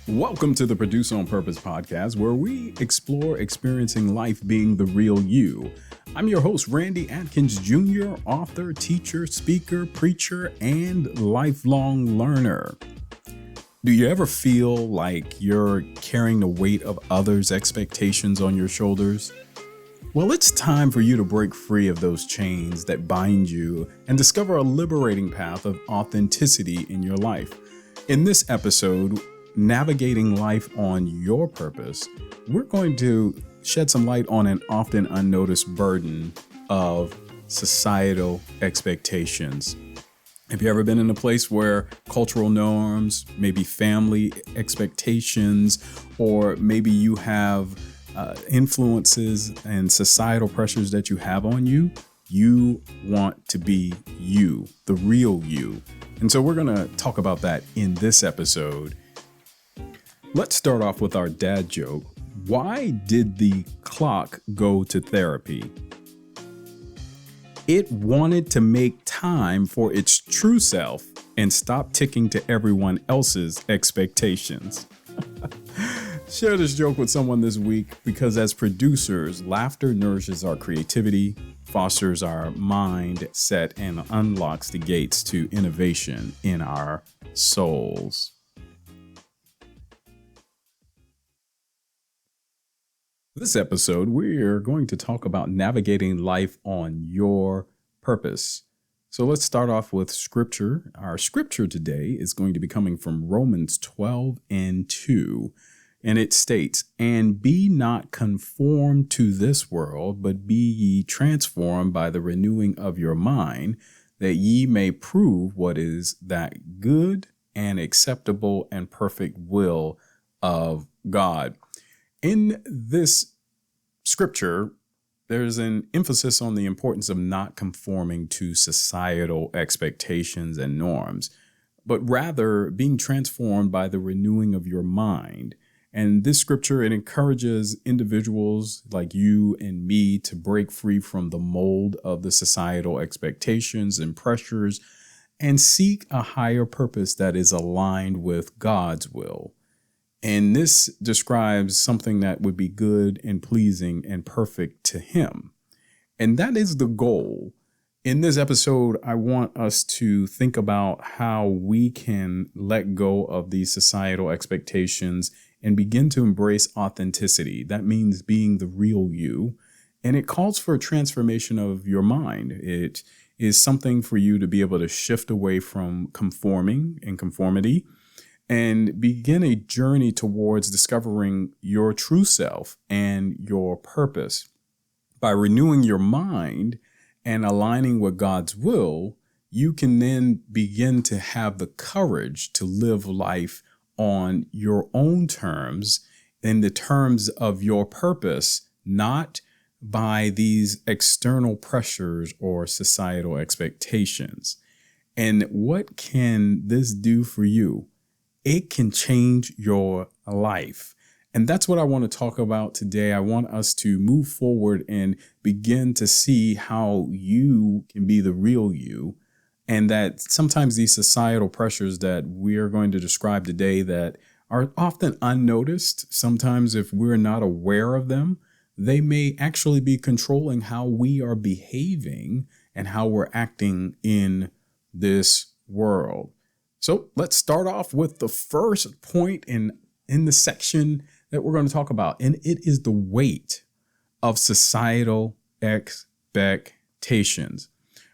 Welcome to the Produce on Purpose podcast, where we explore experiencing life being the real you. I'm your host, Randy Atkins Jr., author, teacher, speaker, preacher, and lifelong learner. Do you ever feel like you're carrying the weight of others' expectations on your shoulders? Well, it's time for you to break free of those chains that bind you and discover a liberating path of authenticity in your life. In this episode, Navigating Life on Your Purpose, we're going to shed some light on an often unnoticed burden of societal expectations. Have you ever been in a place where cultural norms, maybe family expectations, or maybe you have influences and societal pressures that you have on you? You want to be you, the real you. And so we're going to talk about that in this episode. Let's start off with our dad joke. Why did the clock go to therapy? It wanted to make time for its true self and stop ticking to everyone else's expectations. Share this joke with someone this week because as producers, laughter nourishes our creativity, fosters our mindset, and unlocks the gates to innovation in our souls. This episode, we're going to talk about navigating life on your purpose. So let's start off with scripture. Our scripture today is going to be coming from Romans 12:2. And it states, "And be not conformed to this world, but be ye transformed by the renewing of your mind, that ye may prove what is that good and acceptable and perfect will of God." In this scripture, there's an emphasis on the importance of not conforming to societal expectations and norms, but rather being transformed by the renewing of your mind. And this scripture, it encourages individuals like you and me to break free from the mold of the societal expectations and pressures and seek a higher purpose that is aligned with God's will. And this describes something that would be good and pleasing and perfect to Him. And that is the goal. In this episode, I want us to think about how we can let go of these societal expectations and begin to embrace authenticity. That means being the real you. And it calls for a transformation of your mind. It is something for you to be able to shift away from conforming and conformity and begin a journey towards discovering your true self and your purpose. By renewing your mind and aligning with God's will, you can then begin to have the courage to live life on your own terms, in the terms of your purpose, not by these external pressures or societal expectations. And what can this do for you? It can change your life. And that's what I want to talk about today. I want us to move forward and begin to see how you can be the real you. And that sometimes these societal pressures that we are going to describe today that are often unnoticed, sometimes if we're not aware of them, they may actually be controlling how we are behaving and how we're acting in this world. So let's start off with the first point in the section that we're going to talk about, and it is the weight of societal expectations.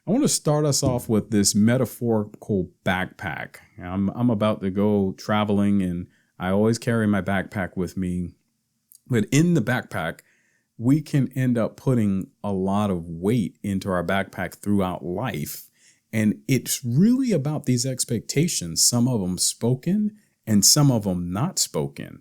I want to start us off with this metaphorical backpack. I'm about to go traveling, and I always carry my backpack with me. But in the backpack, we can end up putting a lot of weight into our backpack throughout life. And it's really about these expectations, some of them spoken and some of them not spoken.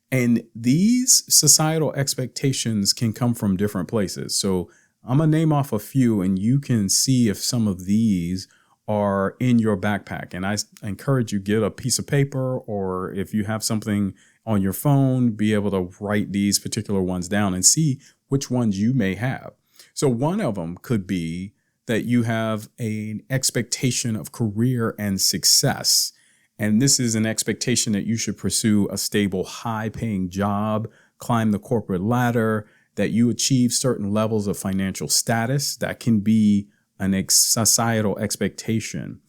And these societal expectations can come from different places. So I'm going to name off a few and you can see if some of these are in your backpack. And I encourage you get a piece of paper, or if you have something on your phone, be able to write these particular ones down and see which ones you may have. So one of them could be that you have an expectation of career and success. And this is an expectation that you should pursue a stable, high-paying job, climb the corporate ladder, that you achieve certain levels of financial status. That can be an societal expectation.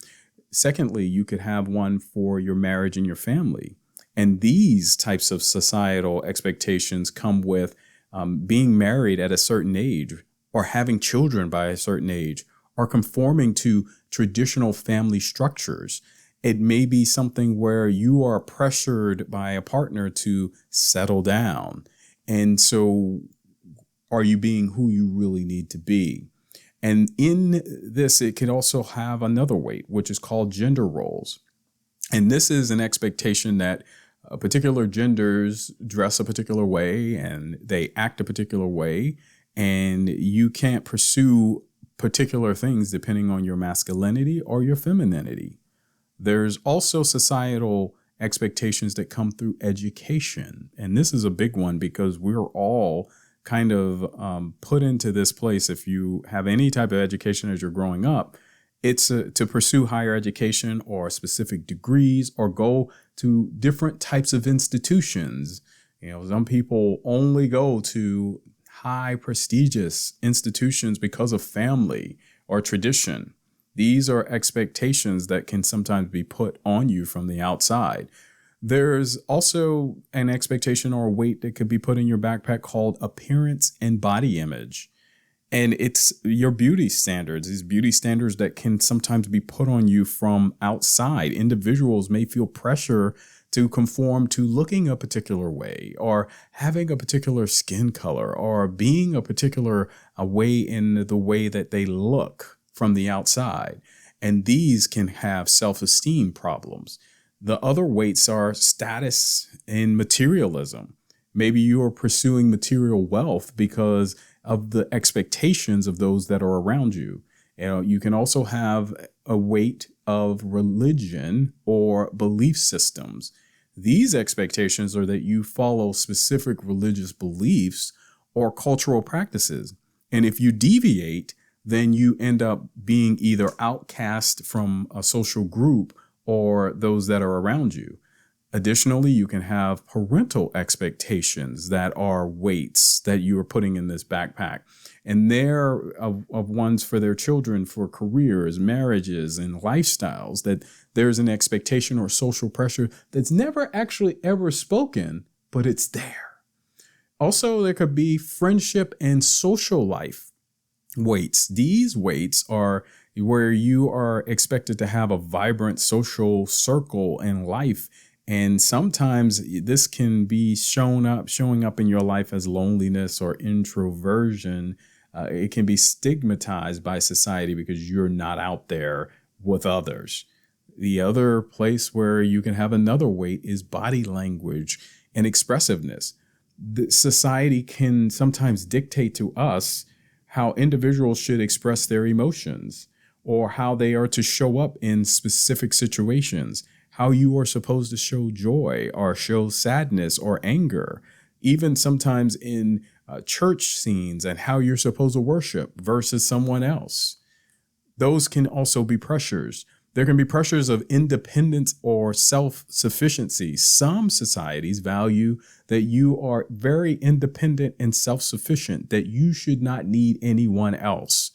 Secondly, you could have one for your marriage and your family. And these types of societal expectations come with being married at a certain age, or having children by a certain age, or conforming to traditional family structures. It may be something where you are pressured by a partner to settle down. And so are you being who you really need to be? And in this, it can also have another weight, which is called gender roles. And this is an expectation that particular genders dress a particular way and they act a particular way. And you can't pursue particular things depending on your masculinity or your femininity. There's also societal expectations that come through education. And this is a big one because we're all kind of put into this place. If you have any type of education as you're growing up, it's to pursue higher education or specific degrees or go to different types of institutions. Some people only go to high prestigious institutions because of family or tradition. These are expectations that can sometimes be put on you from the outside. There's also an expectation or a weight that could be put in your backpack called appearance and body image. And it's your beauty standards, these beauty standards that can sometimes be put on you from outside. Individuals may feel pressure to conform to looking a particular way, or having a particular skin color, or being a particular way in the way that they look from the outside. And these can have self-esteem problems. The other weights are status and materialism. Maybe you are pursuing material wealth because of the expectations of those that are around you. You can also have a weight of religion or belief systems. These expectations are that you follow specific religious beliefs or cultural practices. And if you deviate, then you end up being either outcast from a social group or those that are around you. Additionally, you can have parental expectations that are weights that you are putting in this backpack. And they're of ones for their children, for careers, marriages, and lifestyles, that there's an expectation or social pressure that's never actually ever spoken, but it's there. Also, there could be friendship and social life weights. These weights are where you are expected to have a vibrant social circle and life. And sometimes this can be showing up in your life as loneliness or introversion. It can be stigmatized by society because you're not out there with others. The other place where you can have another weight is body language and expressiveness. The society can sometimes dictate to us how individuals should express their emotions, or how they are to show up in specific situations, how you are supposed to show joy or show sadness or anger, even sometimes in church scenes, and how you're supposed to worship versus someone else. Those can also be pressures. There can be pressures of independence or self-sufficiency. Some societies value that you are very independent and self-sufficient, that you should not need anyone else.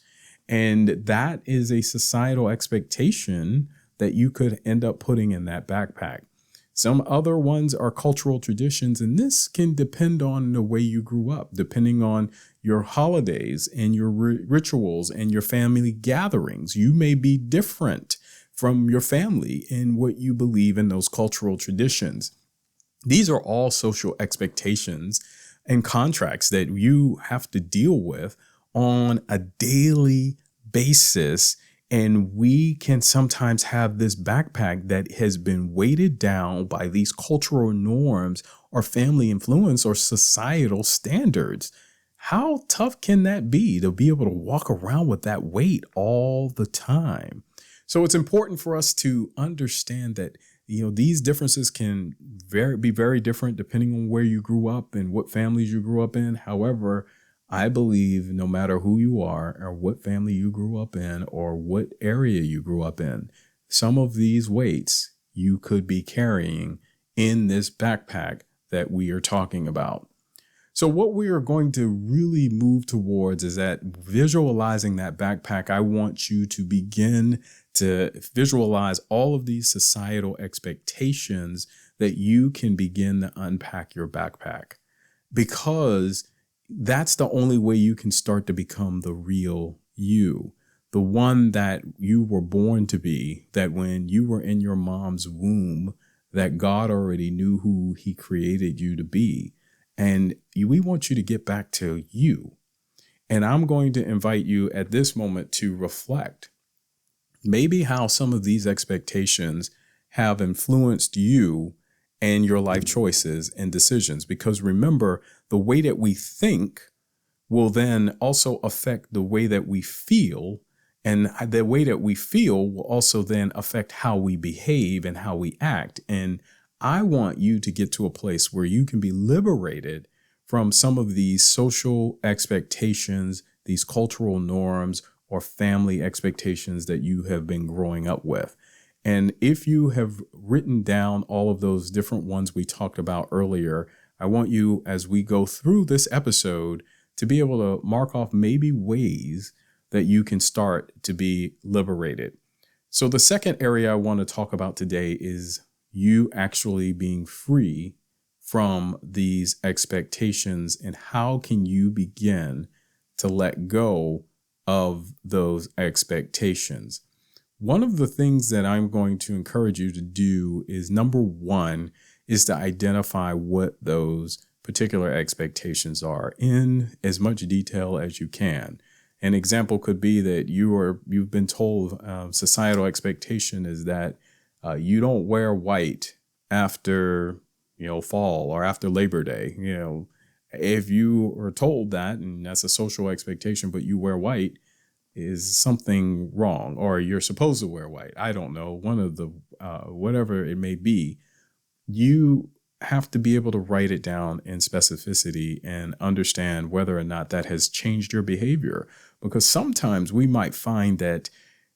And that is a societal expectation that you could end up putting in that backpack. Some other ones are cultural traditions, and this can depend on the way you grew up, depending on your holidays and your rituals and your family gatherings. You may be different from your family in what you believe in those cultural traditions. These are all social expectations and contracts that you have to deal with on a daily basis. And we can sometimes have this backpack that has been weighted down by these cultural norms or family influence or societal standards. How tough can that be to be able to walk around with that weight all the time? So it's important for us to understand that, these differences can be very different depending on where you grew up and what families you grew up in. However, I believe no matter who you are or what family you grew up in or what area you grew up in, some of these weights you could be carrying in this backpack that we are talking about. So what we are going to really move towards is that visualizing that backpack. I want you to begin to visualize all of these societal expectations that you can begin to unpack your backpack, because that's the only way you can start to become the real you, the one that you were born to be, that when you were in your mom's womb, that God already knew who he created you to be. And we want you to get back to you. And I'm going to invite you at this moment to reflect maybe how some of these expectations have influenced you and your life choices and decisions. Because remember, the way that we think will then also affect the way that we feel. And the way that we feel will also then affect how we behave and how we act. And I want you to get to a place where you can be liberated from some of these social expectations, these cultural norms, or family expectations that you have been growing up with. And if you have written down all of those different ones we talked about earlier, I want you, as we go through this episode, to be able to mark off maybe ways that you can start to be liberated. So the second area I want to talk about today is you actually being free from these expectations, and how can you begin to let go of those expectations. One of the things that I'm going to encourage you to do is, number one, is to identify what those particular expectations are in as much detail as you can. An example could be that you've been told societal expectation is that you don't wear white after fall or after Labor Day. If you are told that, and that's a social expectation, but you wear white, is something wrong, or you're supposed to wear white. I don't know. One of the whatever it may be, you have to be able to write it down in specificity and understand whether or not that has changed your behavior. Because sometimes we might find that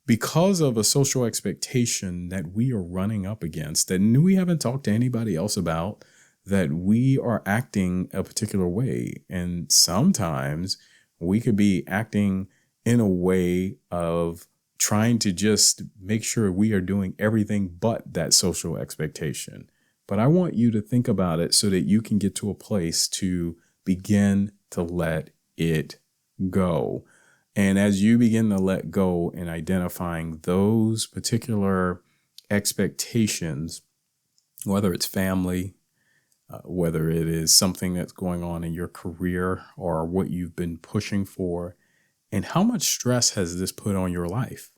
because of a social expectation that we are running up against, that we haven't talked to anybody else about, that we are acting a particular way. And sometimes we could be acting in a way of trying to just make sure we are doing everything but that social expectation. But I want you to think about it so that you can get to a place to begin to let it go. And as you begin to let go and identifying those particular expectations, whether it's family, whether it is something that's going on in your career or what you've been pushing for, and how much stress has this put on your life?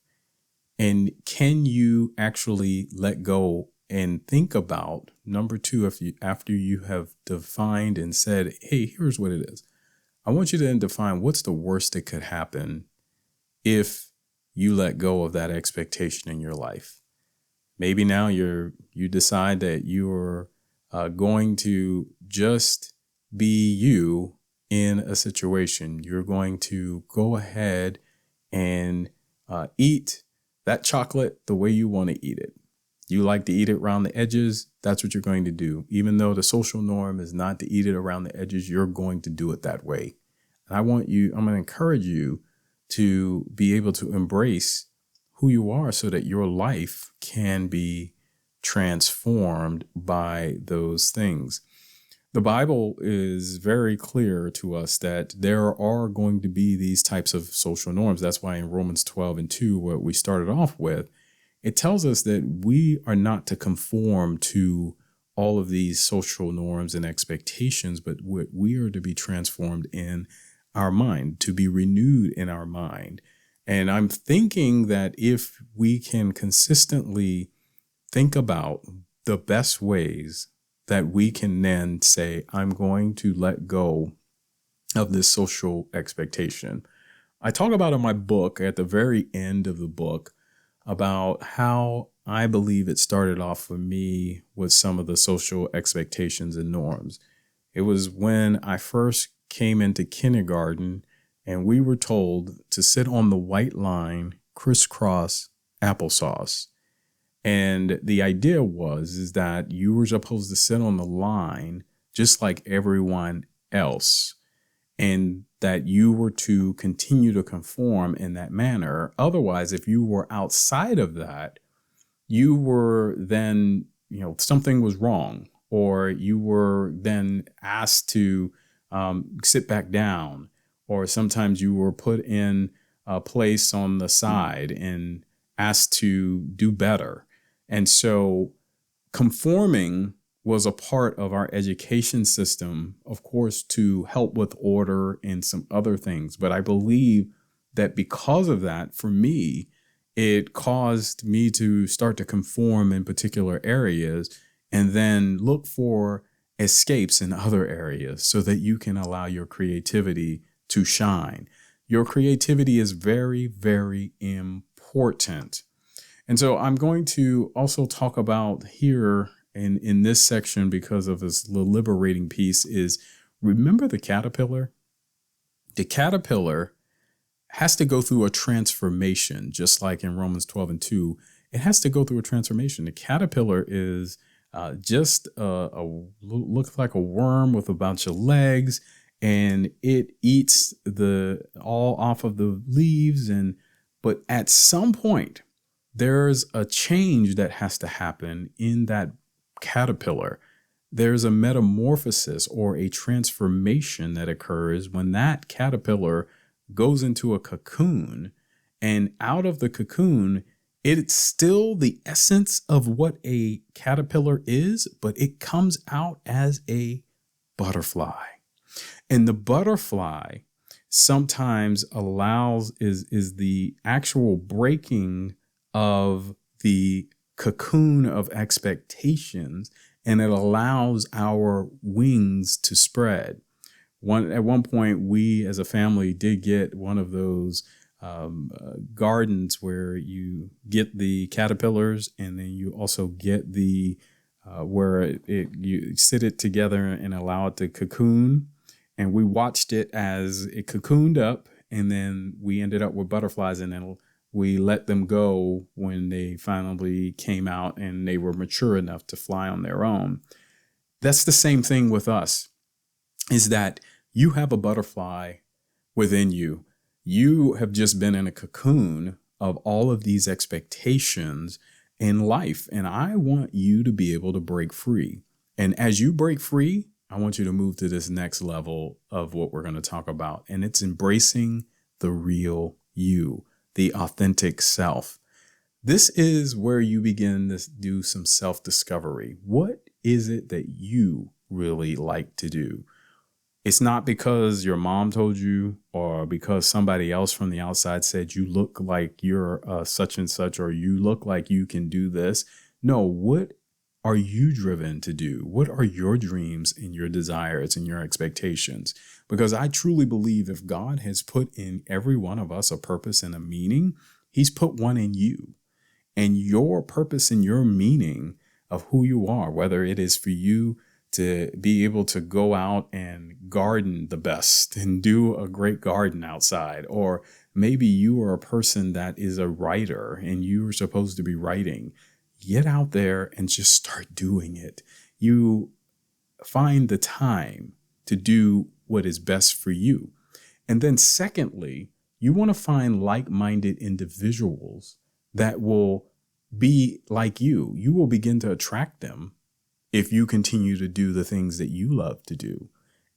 And can you actually let go and think about, number two, after you have defined and said, hey, here's what it is. I want you to then define what's the worst that could happen if you let go of that expectation in your life. Maybe now you decide that you're going to just be you in a situation. You're going to go ahead and eat that chocolate the way you want to eat it. You like to eat it around the edges. That's what you're going to do. Even though the social norm is not to eat it around the edges, you're going to do it that way. And I'm going to encourage you to be able to embrace who you are so that your life can be transformed by those things. The Bible is very clear to us that there are going to be these types of social norms. That's why in Romans 12:2, what we started off with, it tells us that we are not to conform to all of these social norms and expectations, but we are to be transformed in our mind, to be renewed in our mind. And I'm thinking that if we can consistently think about the best ways that we can then say, I'm going to let go of this social expectation. I talk about in my book, at the very end of the book, about how I believe it started off for me with some of the social expectations and norms. It was when I first came into kindergarten and we were told to sit on the white line, crisscross applesauce. And the idea is that you were supposed to sit on the line just like everyone else, and that you were to continue to conform in that manner. Otherwise, if you were outside of that, you were then, something was wrong, or you were then asked to sit back down, or sometimes you were put in a place on the side and asked to do better. And so conforming was a part of our education system, of course, to help with order and some other things. But I believe that because of that, for me, it caused me to start to conform in particular areas and then look for escapes in other areas so that you can allow your creativity to shine. Your creativity is very, very important. And so I'm going to also talk about here in this section, because of this liberating piece, is remember the caterpillar? The caterpillar has to go through a transformation, just like in Romans 12:2. It has to go through a transformation. The caterpillar is just looks like a worm with a bunch of legs, and it eats all off of the leaves. But at some point, there's a change that has to happen in that caterpillar. There's a metamorphosis or a transformation that occurs when that caterpillar goes into a cocoon, and out of the cocoon, it's still the essence of what a caterpillar is, but it comes out as a butterfly. And the butterfly sometimes is the actual breaking of the cocoon of expectations, and it allows our wings to spread. At one point, we as a family did get one of those gardens where you get the caterpillars, and then you also get the where you sit it together and allow it to cocoon. And we watched it as it cocooned up, and then we ended up with butterflies, and then we let them go when they finally came out and they were mature enough to fly on their own. That's the same thing with us, is that you have a butterfly within you. You have just been in a cocoon of all of these expectations in life, and I want you to be able to break free. And as you break free, I want you to move to this next level of what we're going to talk about, and it's embracing the real you, the authentic self. This is where you begin to do some self-discovery. What is it that you really like to do? It's not because your mom told you, or because somebody else from the outside said you look like you're such and such, or you look like you can do this. No, what are you driven to do? What are your dreams and your desires and your expectations? Because I truly believe if God has put in every one of us a purpose and a meaning, he's put one in you. And your purpose and your meaning of who you are, whether it is for you to be able to go out and garden the best and do a great garden outside, or maybe you are a person that is a writer and you are supposed to be writing. Get out there and just start doing it. You find the time to do what is best for you. And then secondly, you want to find like-minded individuals that will be like you. You will begin to attract them if you continue to do the things that you love to do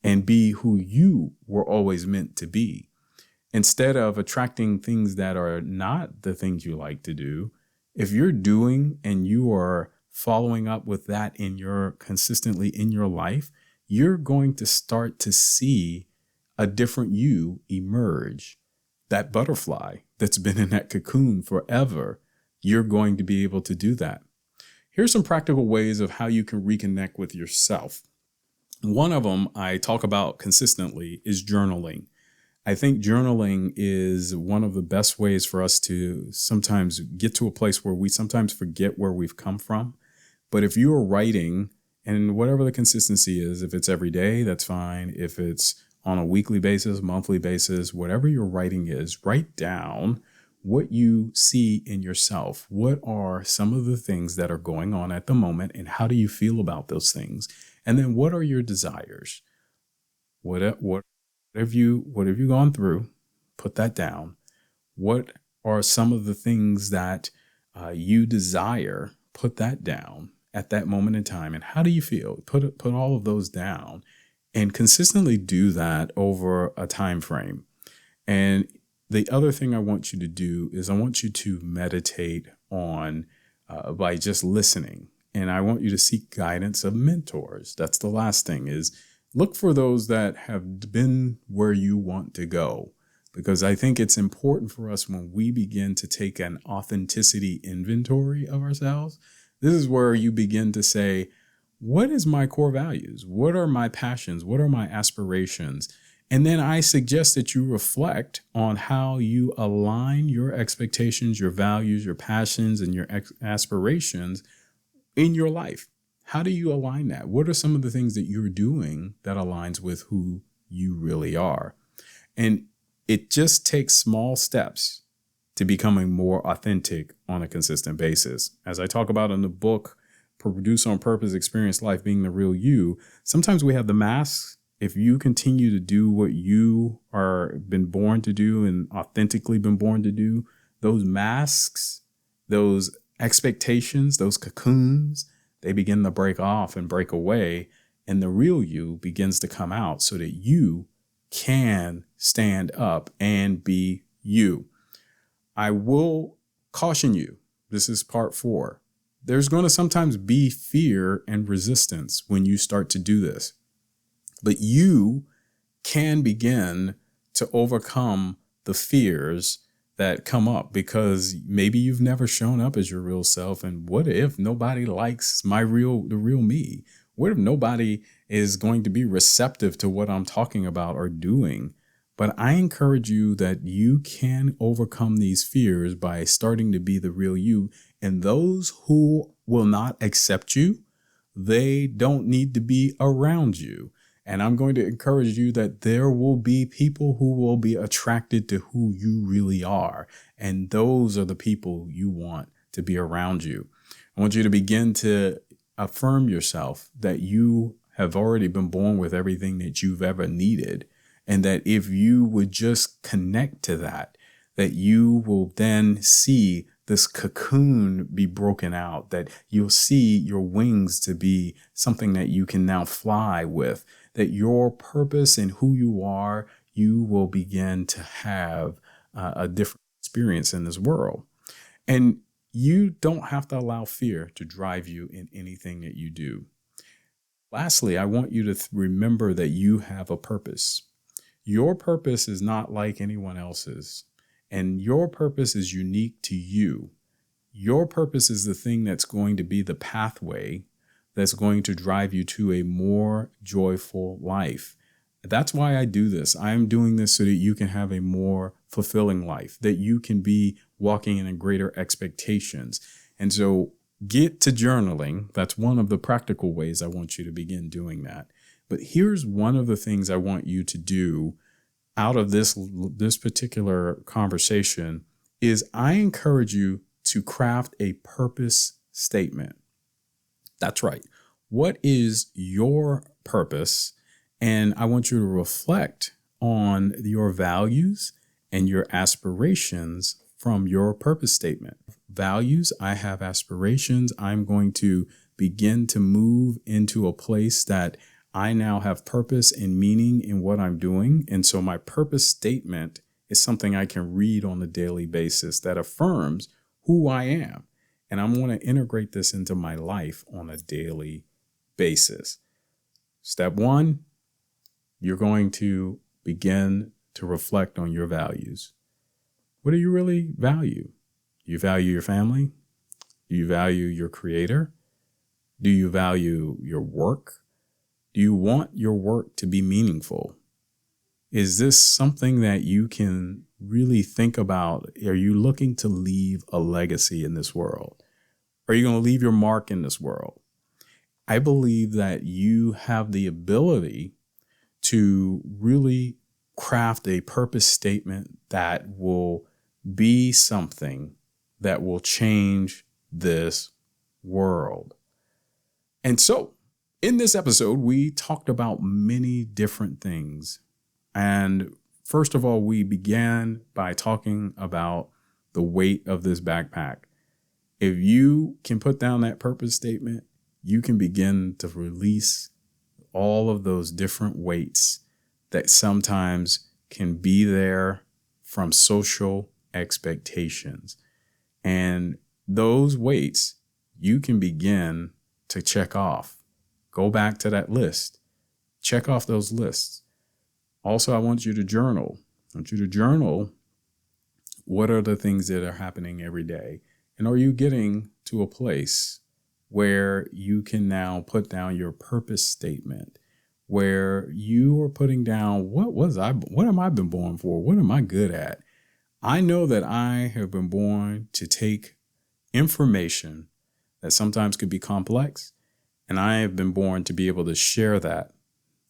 and be who you were always meant to be. Instead of attracting things that are not the things you like to do, if you're doing and you are following up with that consistently in your life, you're going to start to see a different you emerge. That butterfly that's been in that cocoon forever, you're going to be able to do that. Here's some practical ways of how you can reconnect with yourself. One of them I talk about consistently is journaling. I think journaling is one of the best ways for us to sometimes get to a place where we sometimes forget where we've come from. But if you are writing, and whatever the consistency is, if it's every day, that's fine. If it's on a weekly basis, monthly basis, whatever your writing is, write down what you see in yourself. What are some of the things that are going on at the moment, and how do you feel about those things? And then what are your desires? What have you gone through? Put that down. What are some of the things that you desire? Put that down at that moment in time. And how do you feel? Put all of those down, and consistently do that over a time frame. And the other thing I want you to do is I want you to meditate on by just listening. And I want you to seek guidance of mentors. That's the last thing, is look for those that have been where you want to go. Because I think it's important for us, when we begin to take an authenticity inventory of ourselves, this is where you begin to say, what is my core values? What are my passions? What are my aspirations? And then I suggest that you reflect on how you align your expectations, your values, your passions, and your aspirations in your life. How do you align that? What are some of the things that you're doing that aligns with who you really are? And it just takes small steps to becoming more authentic on a consistent basis. As I talk about in the book, Produce on Purpose, Experience Life, Being the Real You, sometimes we have the masks. If you continue to do what you are been born to do and authentically been born to do, those masks, those expectations, those cocoons, they begin to break off and break away. And the real you begins to come out so that you can stand up and be you. I will caution you. This is part 4. There's going to sometimes be fear and resistance when you start to do this, but you can begin to overcome the fears that come up, because maybe you've never shown up as your real self. And what if nobody likes the real me? What if nobody is going to be receptive to what I'm talking about or doing? But I encourage you that you can overcome these fears by starting to be the real you. And those who will not accept you, they don't need to be around you. And I'm going to encourage you that there will be people who will be attracted to who you really are. And those are the people you want to be around you. I want you to begin to affirm yourself that you have already been born with everything that you've ever needed. And that if you would just connect to that, that you will then see this cocoon be broken out, that you'll see your wings to be something that you can now fly with, that your purpose and who you are, you will begin to have a different experience in this world. And you don't have to allow fear to drive you in anything that you do. Lastly, I want you to remember that you have a purpose. Your purpose is not like anyone else's, and your purpose is unique to you. Your purpose is the thing that's going to be the pathway that's going to drive you to a more joyful life. That's why I do this. I'm doing this so that you can have a more fulfilling life, that you can be walking in a greater expectations. And so get to journaling. That's one of the practical ways I want you to begin doing that. But here's one of the things I want you to do out of this particular conversation is I encourage you to craft a purpose statement. That's right. What is your purpose? And I want you to reflect on your values and your aspirations from your purpose statement. Values, I have aspirations. I'm going to begin to move into a place that I now have purpose and meaning in what I'm doing. And so my purpose statement is something I can read on a daily basis that affirms who I am. And I'm going to integrate this into my life on a daily basis. Step 1, you're going to begin to reflect on your values. What do you really value? Do you value your family? Do you value your creator? Do you value your work? Do you want your work to be meaningful? Is this something that you can really think about? Are you looking to leave a legacy in this world? Are you going to leave your mark in this world? I believe that you have the ability to really craft a purpose statement that will Be something that will change this world. And so in this episode, we talked about many different things. And first of all, we began by talking about the weight of this backpack. If you can put down that purpose statement, you can begin to release all of those different weights that sometimes can be there from social expectations. And those weights you can begin to check off. Go back to that list. Check off those lists. Also, I want you to journal. I want you to journal what are the things that are happening every day. And are you getting to a place where you can now put down your purpose statement, where you are putting down what am I been born for? What am I good at? I know that I have been born to take information that sometimes could be complex, and I have been born to be able to share that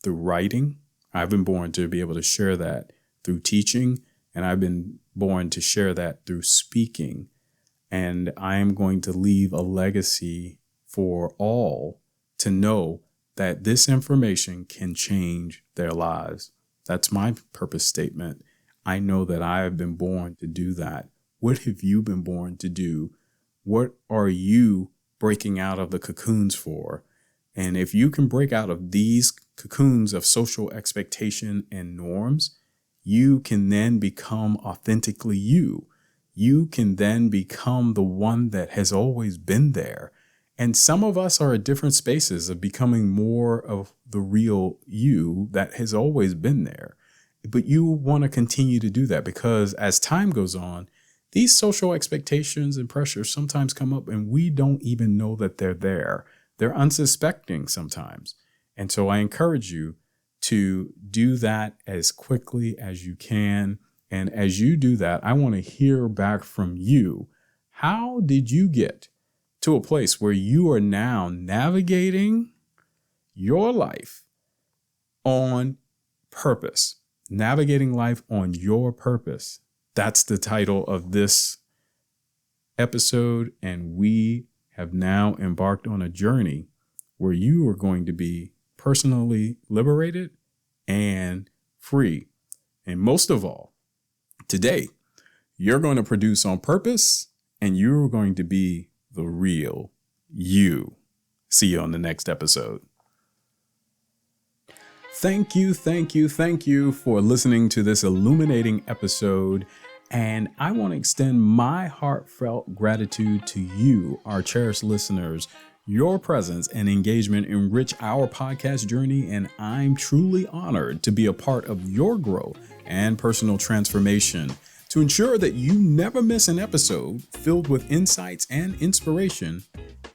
through writing. I've been born to be able to share that through teaching, and I've been born to share that through speaking. And I am going to leave a legacy for all to know that this information can change their lives. That's my purpose statement. I know that I have been born to do that. What have you been born to do? What are you breaking out of the cocoons for? And if you can break out of these cocoons of social expectation and norms, you can then become authentically you. You can then become the one that has always been there. And some of us are at different spaces of becoming more of the real you that has always been there. But you want to continue to do that because as time goes on, these social expectations and pressures sometimes come up and we don't even know that they're there. They're unsuspecting sometimes. And so I encourage you to do that as quickly as you can. And as you do that, I want to hear back from you. How did you get to a place where you are now navigating your life on purpose? Navigating life on your purpose. That's the title of this episode. And we have now embarked on a journey where you are going to be personally liberated and free. And most of all, today, you're going to produce on purpose and you're going to be the real you. See you on the next episode. Thank you for listening to this illuminating episode. And I want to extend my heartfelt gratitude to you, our cherished listeners. Your presence and engagement enrich our podcast journey, and I'm truly honored to be a part of your growth and personal transformation. To ensure that you never miss an episode filled with insights and inspiration,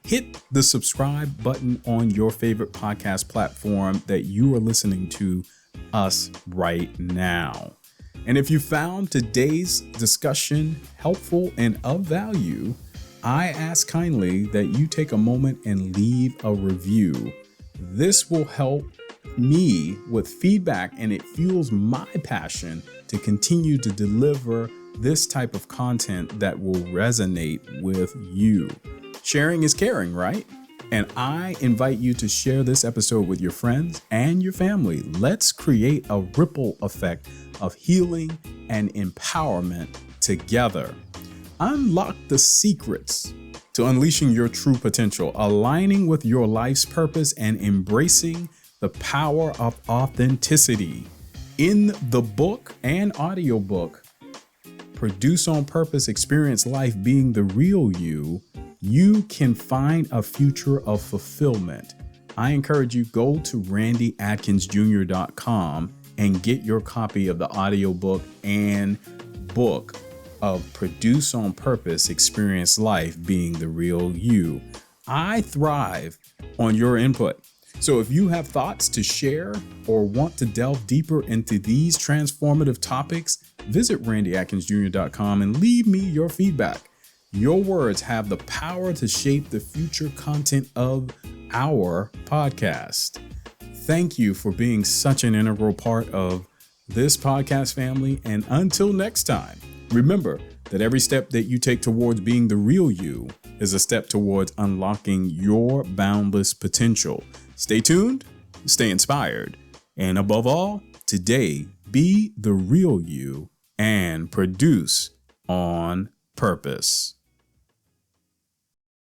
hit the subscribe button on your favorite podcast platform that you are listening to us right now. And if you found today's discussion helpful and of value, I ask kindly that you take a moment and leave a review. This will help me with feedback and it fuels my passion to continue to deliver this type of content that will resonate with you. Sharing is caring, right? And I invite you to share this episode with your friends and your family. Let's create a ripple effect of healing and empowerment together. Unlock the secrets to unleashing your true potential, aligning with your life's purpose, and embracing the power of authenticity. In the book and audiobook, Produce on Purpose, Experience Life Being the Real You, you can find a future of fulfillment. I encourage you, go to randyatkinsjr.com and get your copy of the audiobook and book of Produce on Purpose, Experience Life Being the Real You. I thrive on your input. So if you have thoughts to share or want to delve deeper into these transformative topics, visit randyatkinsjr.com and leave me your feedback. Your words have the power to shape the future content of our podcast. Thank you for being such an integral part of this podcast family. And until next time, remember, that every step that you take towards being the real you is a step towards unlocking your boundless potential. Stay tuned, stay inspired, and above all, today, be the real you and produce on purpose.